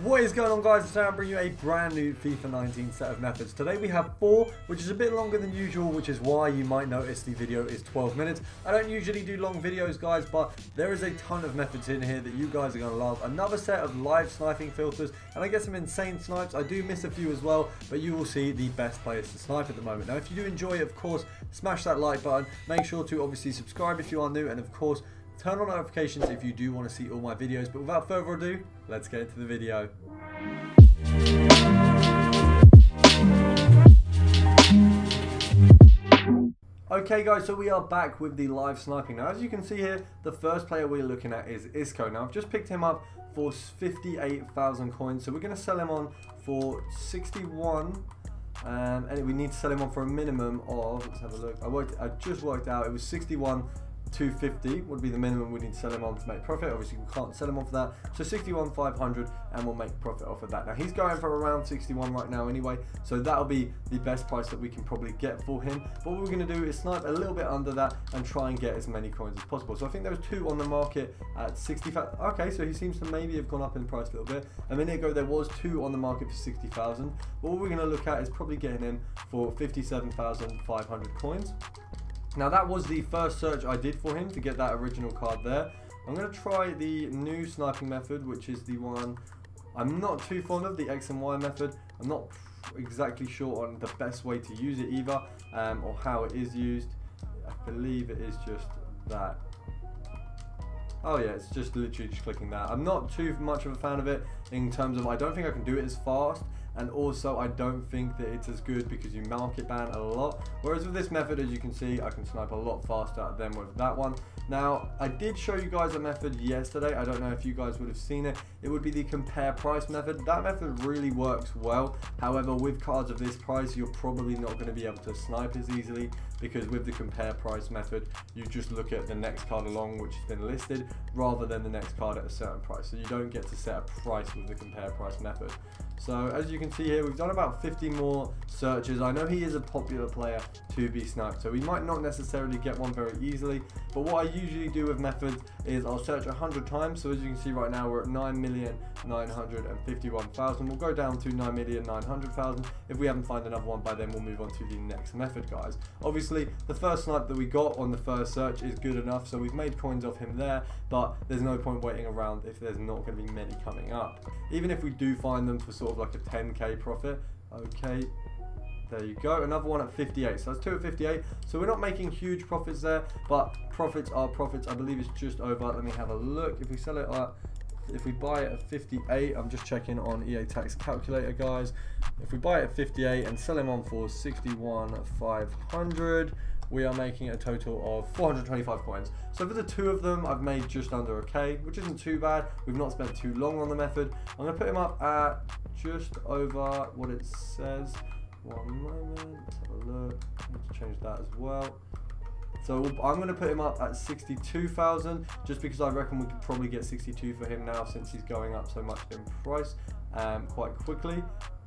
What is going on, guys? Today I'm bringing you a brand new FIFA 19 set of methods. Today we have 4, which is a bit longer than usual, which is why you might notice the video is 12 minutes. I don't usually do long videos, guys, but there is a ton of methods in here that you guys are going to love. Another set of live sniping filters, and I get some insane snipes. I do miss a few as well, but you will see the best players to snipe at the moment. Now, if you do enjoy it, of course, smash that like button. Make sure to obviously subscribe if you are new, and of course, turn on notifications if you do want to see all my videos. But without further ado, let's get into the video. Okay guys, so we are back with the live sniping. Now as you can see here, the first player we're looking at is Isco. Now I've just picked him up for 58,000 coins, so we're going to sell him on for 61, and we need to sell him on for a minimum of, let's have a look, I just worked out, it was 61,250 would be the minimum we need to sell him on to make profit. Obviously we can't sell him on for that, so 61,500, and we'll make profit off of that. Now he's going for around 61 right now anyway, so that'll be the best price that we can probably get for him. But what we're going to do is snipe a little bit under that and try and get as many coins as possible. So I think there was 2 on the market at 65. Okay, so he seems to maybe have gone up in price a little bit. A minute ago there was 2 on the market for 60,000, but what we're going to look at is probably getting him for 57,500 coins. Now that was the first search I did for him to get that original card there. I'm going to try the new sniping method, which is the one I'm not too fond of, the X and Y method. I'm not exactly sure on the best way to use it either, or how it is used. I believe it is just that. Oh yeah, it's just literally just clicking that. I'm not too much of a fan of it in terms of I don't think I can do it as fast, and also I don't think that it's as good because you market ban a lot. Whereas with this method, as you can see, I can snipe a lot faster than with that one. Now, I did show you guys a method yesterday. I don't know if you guys would have seen it. It would be the compare price method. That method really works well. However, with cards of this price, you're probably not going to be able to snipe as easily, because with the compare price method, you just look at the next card along which has been listed rather than the next card at a certain price. So you don't get to set a price with the compare price method. So as you can see here, we've done about 50 more searches. I know he is a popular player to be sniped, so we might not necessarily get one very easily, but what I usually do with methods is I'll search 100 times. So as you can see right now, we're at 9,951,000. We'll go down to 9,900,000. If we haven't found another one by then, we'll move on to the next method, guys. Obviously, the first snipe that we got on the first search is good enough, so we've made coins off him there, but there's no point waiting around if there's not going to be many coming up. Even if we do find them for sort of like a 10k profit, okay, there you go, another one at 58, so that's 2 at 58, so we're not making huge profits there, but profits are profits. I believe it's just over, let me have a look. If we sell it at, if we buy it at 58, I'm just checking on EA tax calculator, guys. If we buy it at 58 and sell him on for 61,500, we are making a total of 425 coins. So for the 2 of them, I've made just under a K, which isn't too bad. We've not spent too long on the method. I'm going to put him up at just over what it says. One moment, let's have a look. Let's change that as well. So I'm going to put him up at 62,000, just because I reckon we could probably get 62 for him now, since he's going up so much in price quite quickly.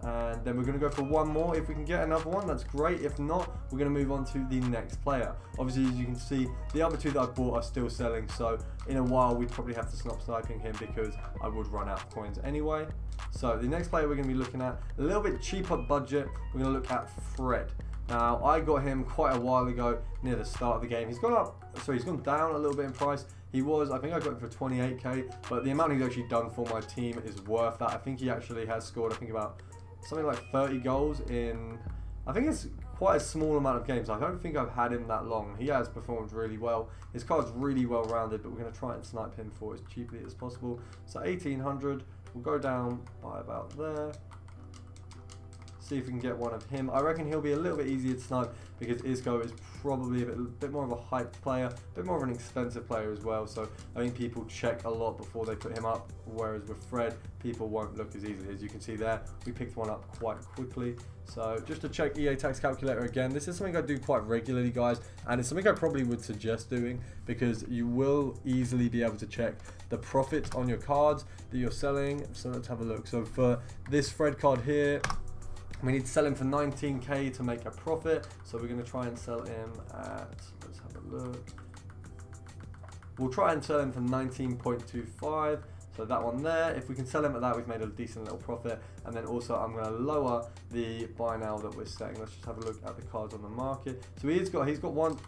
And then we're going to go for one more. If we can get another one, that's great. If not, we're going to move on to the next player. Obviously, as you can see, the other 2 that I've bought are still selling, so in a while we'd probably have to stop sniping him because I would run out of coins anyway. So the next player we're going to be looking at, a little bit cheaper budget, we're going to look at Fred. Now, I got him quite a while ago near the start of the game. He's gone up, so he's gone down a little bit in price. He was, I think I got him for 28k, but the amount he's actually done for my team is worth that. I think he actually has scored, I think about something like 30 goals in, I think it's quite a small amount of games. I don't think I've had him that long. He has performed really well. His card's really well rounded, but we're going to try and snipe him for as cheaply as possible. So 1,800, we'll go down by about there. See if we can get one of him. I reckon he'll be a little bit easier to snipe because Isco is probably a bit more of a hyped player, a bit more of an expensive player as well. So I think people check a lot before they put him up, whereas with Fred, people won't look as easily. As you can see there, we picked one up quite quickly. So just to check EA tax calculator again, this is something I do quite regularly, guys, and it's something I probably would suggest doing because you will easily be able to check the profits on your cards that you're selling. So let's have a look. So for this Fred card here, we need to sell him for 19k to make a profit, so we're going to try and sell him at, let's have a look, we'll try and sell him for 19.25, So that one there, if we can sell him at that, we've made a decent little profit. And then also I'm going to lower the buy now that we're setting. Let's just have a look at the cards on the market. So he's got one.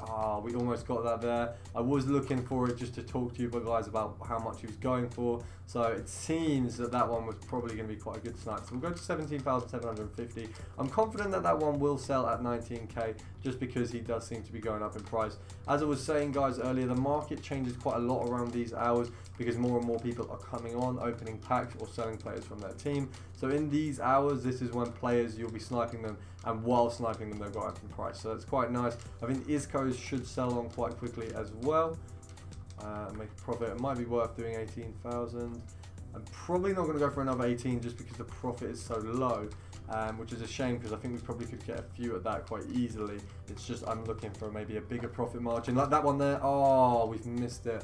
Ah, we almost got that there. I was looking for it just to talk to you guys about how much he was going for. So it seems that that one was probably going to be quite a good snipe. So we'll go to 17,750. I'm confident that that one will sell at 19k just because he does seem to be going up in price. As I was saying, guys, earlier, the market changes quite a lot around these hours because more and more people are coming on, opening packs or selling players from their team. So in these hours, this is when players, you'll be sniping them, and while sniping them, they'll go up in price. So that's quite nice. I think Isco's should sell on quite quickly as well. Make a profit. It might be worth doing 18,000. I'm probably not going to go for another 18 just because the profit is so low, which is a shame because I think we probably could get a few at that quite easily. It's just I'm looking for maybe a bigger profit margin. Like that one there. Oh, we've missed it.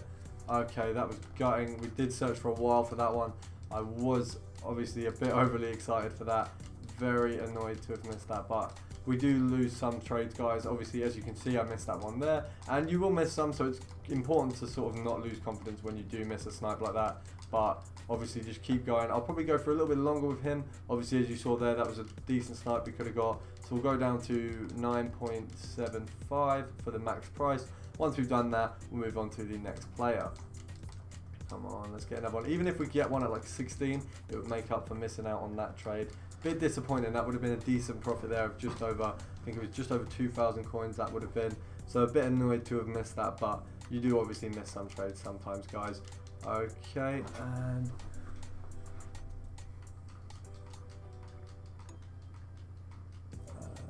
Okay, that was gutting. We did search for a while for that one. I was obviously a bit overly excited for that. Very annoyed to have missed that, but we do lose some trades, guys. Obviously, as you can see, I missed that one there, and you will miss some, so it's important to sort of not lose confidence when you do miss a snipe like that. But obviously, just keep going. I'll probably go for a little bit longer with him. Obviously, as you saw there, that was a decent snipe we could have got. So we'll go down to 9.75 for the max price. Once we've done that, we'll move on to the next player. Come on, let's get another one. Even if we get one at like 16, it would make up for missing out on that trade. Bit disappointing. That would have been a decent profit there of just over, I think it was just over 2,000 coins that would have been. So a bit annoyed to have missed that, but you do obviously miss some trades sometimes, guys. Okay, and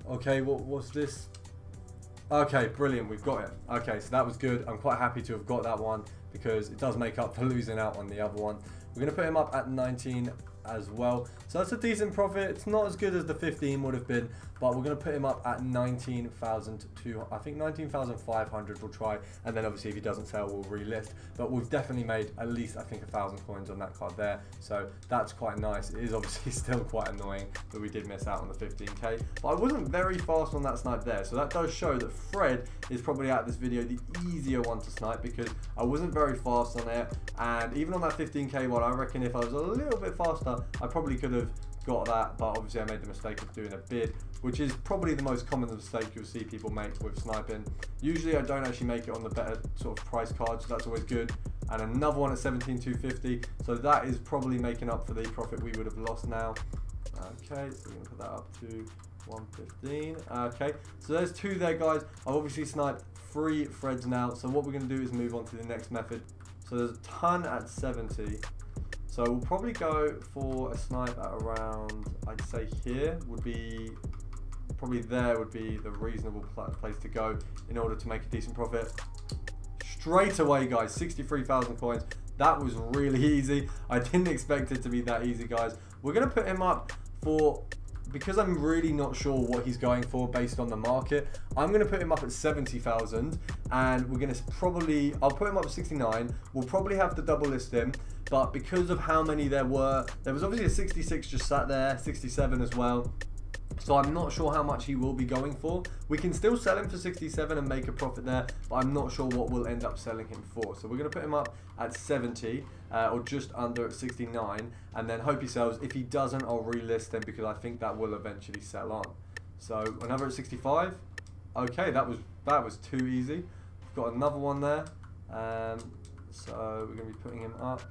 okay, what's this? Okay, brilliant, we've got it. Okay, so that was good. I'm quite happy to have got that one because it does make up for losing out on the other one. We're going to put him up at 19 as well. So that's a decent profit. It's not as good as the 15 would have been, but we're going to put him up at 19,200. I think 19,500 we'll try, and then obviously if he doesn't sell, we'll relist. But we've definitely made at least, I think, 1,000 coins on that card there. So that's quite nice. It is obviously still quite annoying that we did miss out on the 15k, but I wasn't very fast on that snipe there. So that does show that Fred is probably out of this video the easier one to snipe because I wasn't very fast on it. And even on that 15k one, I reckon if I was a little bit faster, I probably could have got that, but obviously I made the mistake of doing a bid, which is probably the most common mistake you'll see people make with sniping. Usually I don't actually make it on the better sort of price cards, so that's always good. And another one at 17,250, so that is probably making up for the profit we would have lost now. Okay, so we're going to put that up to 115. Okay, so there's two there, guys. I've obviously sniped 3 Freds now, so what we're going to do is move on to the next method. So there's a ton at 70. So we'll probably go for a snipe at around, I'd say here would be, probably there would be the reasonable place to go in order to make a decent profit. Straight away, guys, 63,000 coins. That was really easy. I didn't expect it to be that easy, guys. We're going to put him up for, because I'm really not sure what he's going for based on the market, I'm going to put him up at 70,000, and we're going to probably, I'll put him up at 69. We'll probably have to double list him, but because of how many there was obviously a 66 just sat there, 67 as well. So I'm not sure how much he will be going for. We can still sell him for 67 and make a profit there, but I'm not sure what we'll end up selling him for. So we're going to put him up at 70 or just under at 69, and then hope he sells. If he doesn't, I'll relist him because I think that will eventually sell on. So another at 65. Okay, that was too easy. We've got another one there. So we're going to be putting him up.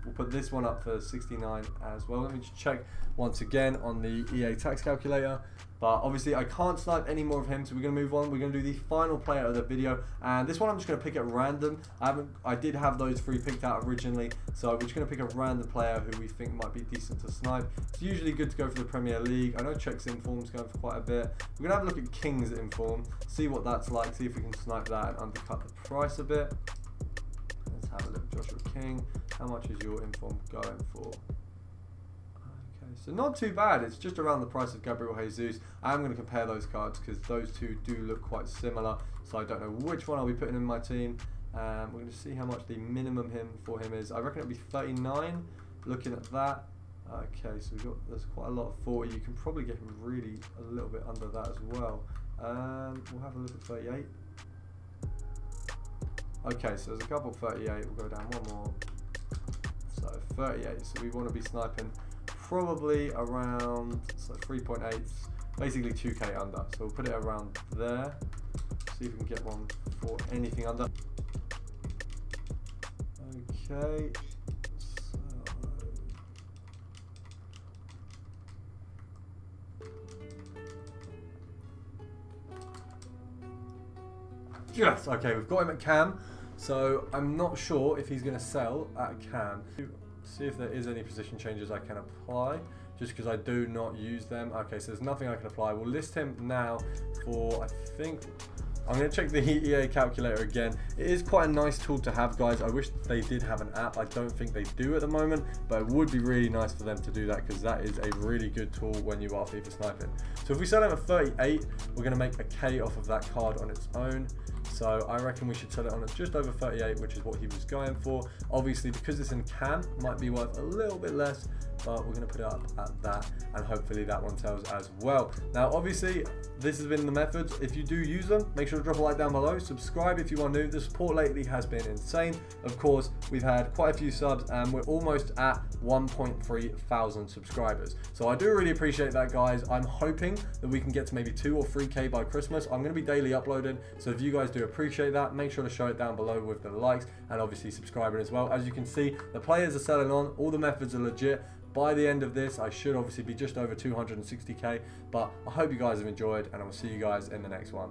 We'll put this one up for 69 as well. Let me just check once again on the EA tax calculator. But obviously I can't snipe any more of him, so we're going to move on. We're going to do the final player of the video. And this one I'm just going to pick at random. I did have those 3 picked out originally. So we're just going to pick a random player who we think might be decent to snipe. It's usually good to go for the Premier League. I know Czech's inform's going for quite a bit. We're going to have a look at King's inform, see what that's like, see if we can snipe that and undercut the price a bit. Let's have a look. Joshua King, how much is your inform going for? Okay, so not too bad. It's just around the price of Gabriel Jesus. I am going to compare those cards because those two do look quite similar. So I don't know which one I'll be putting in my team. We're going to see how much the minimum for him is. I reckon it'll be 39. Looking at that. Okay, so there's quite a lot of 40. You can probably get him really a little bit under that as well. We'll have a look at 38. Okay, so there's a couple 38. We'll go down one more. So 38. So we want to be sniping probably around 3.8, basically 2k under. So we'll put it around there. See if we can get one for anything under. Okay. Yes, okay, we've got him at cam, so I'm not sure if he's going to sell at cam. See if there is any position changes I can apply, just because I do not use them. Okay, so there's nothing I can apply. We'll list him now for, I think, I'm going to check the EA calculator again. It is quite a nice tool to have, guys. I wish they did have an app. I don't think they do at the moment, but it would be really nice for them to do that, because that is a really good tool when you are FIFA sniping. So if we sell him at 38, we're going to make a K off of that card on its own. So I reckon we should sell it on at just over 38, which is what he was going for. Obviously, because it's in cam, might be worth a little bit less, but we're going to put it up at that, and hopefully that one sells as well. Now, obviously, this has been the methods. If you do use them, make sure to drop a like down below. Subscribe if you are new. The support lately has been insane. Of course, we've had quite a few subs, and we're almost at 1.3 thousand subscribers. So I do really appreciate that, guys. I'm hoping that we can get to maybe 2 or 3k by Christmas. I'm going to be daily uploading, so if you guys do appreciate that, make sure to show it down below with the likes, and obviously subscribing as well. As you can see, the players are selling on. All the methods are legit. By the end of this, I should obviously be just over 260k, but I hope you guys have enjoyed, and I will see you guys in the next one.